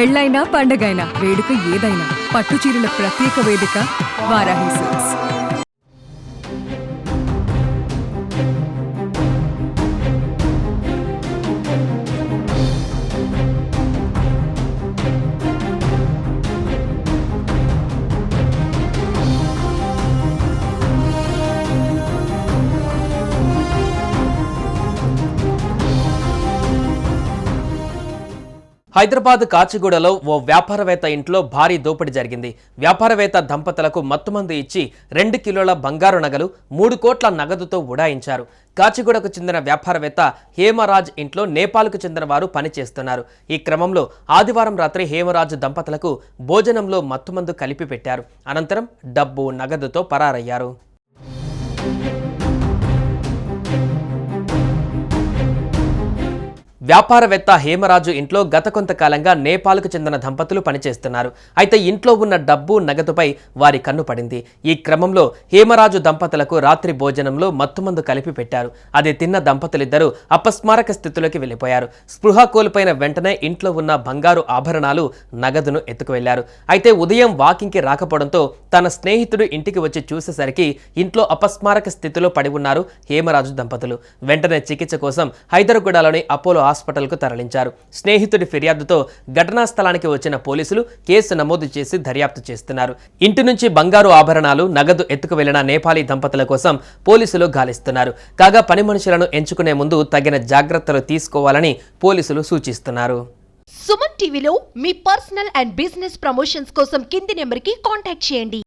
పెళ్ళైనా పండగైనా వేడుక ఏదైనా పట్టు చీరల ప్రత్యేక వేదిక వారాహి సిల్క్స్. హైదరాబాద్ కాచిగూడలో ఓ వ్యాపారవేత్త ఇంట్లో భారీ దోపిడీ జరిగింది. వ్యాపారవేత్త దంపతులకు మత్తుమందు ఇచ్చి 2 కిలోల బంగారు నగలు 3 కోట్ల నగదుతో ఉడాయించారు. కాచిగూడకు చెందిన వ్యాపారవేత్త హేమరాజ్ ఇంట్లో నేపాల్కు చెందిన వారు పనిచేస్తున్నారు. ఈ క్రమంలో ఆదివారం రాత్రి హేమరాజ్ దంపతులకు భోజనంలో మత్తుమందు కలిపి పెట్టారు. అనంతరం డబ్బు నగదుతో పరారయ్యారు. వ్యాపారవేత్త హేమరాజు ఇంట్లో గత కొంతకాలంగా నేపాల్కు చెందిన దంపతులు పనిచేస్తున్నారు. అయితే ఇంట్లో ఉన్న డబ్బు నగదుపై వారి కన్ను పడింది. ఈ క్రమంలో హేమరాజు దంపతులకు రాత్రి భోజనంలో మత్తుమందు కలిపి పెట్టారు. అది తిన్న దంపతులిద్దరూ అపస్మారక స్థితిలోకి వెళ్లిపోయారు. స్పృహ కోల్పోయిన వెంటనే ఇంట్లో ఉన్న బంగారు ఆభరణాలు నగదును ఎత్తుకువెళ్లారు. అయితే ఉదయం వాకింగ్కి రాకపోవడంతో తన స్నేహితుడు ఇంటికి వచ్చి చూసేసరికి ఇంట్లో అపస్మారక స్థితిలో పడి ఉన్నారు హేమరాజు దంపతులు. వెంటనే చికిత్స కోసం హైదరాబాద్లోని అపోలో హాస్పిటల్కు తరలించారు. స్నేహితుడి ఫిర్యాదుతో ఘటనా స్థలానికి వచ్చిన పోలీసులు కేసు నమోదు చేసి దర్యాప్తు చేస్తున్నారు. ఇంటి నుంచి బంగారు ఆభరణాలు నగదు ఎత్తుకు వెళ్లిన నేపాలీ దంపతుల కోసం పోలీసులు గాలిస్తున్నారు. కాగా పని మనుషులను ఎంచుకునే ముందు తగిన జాగ్రత్తలు తీసుకోవాలని పోలీసులు సూచిస్తున్నారు. సుమన్ టీవీలో మీ పర్సనల్ అండ్ బిజినెస్ ప్రమోషన్స్ కోసం కింది నెంబర్కి కాంటాక్ట్ చేయండి.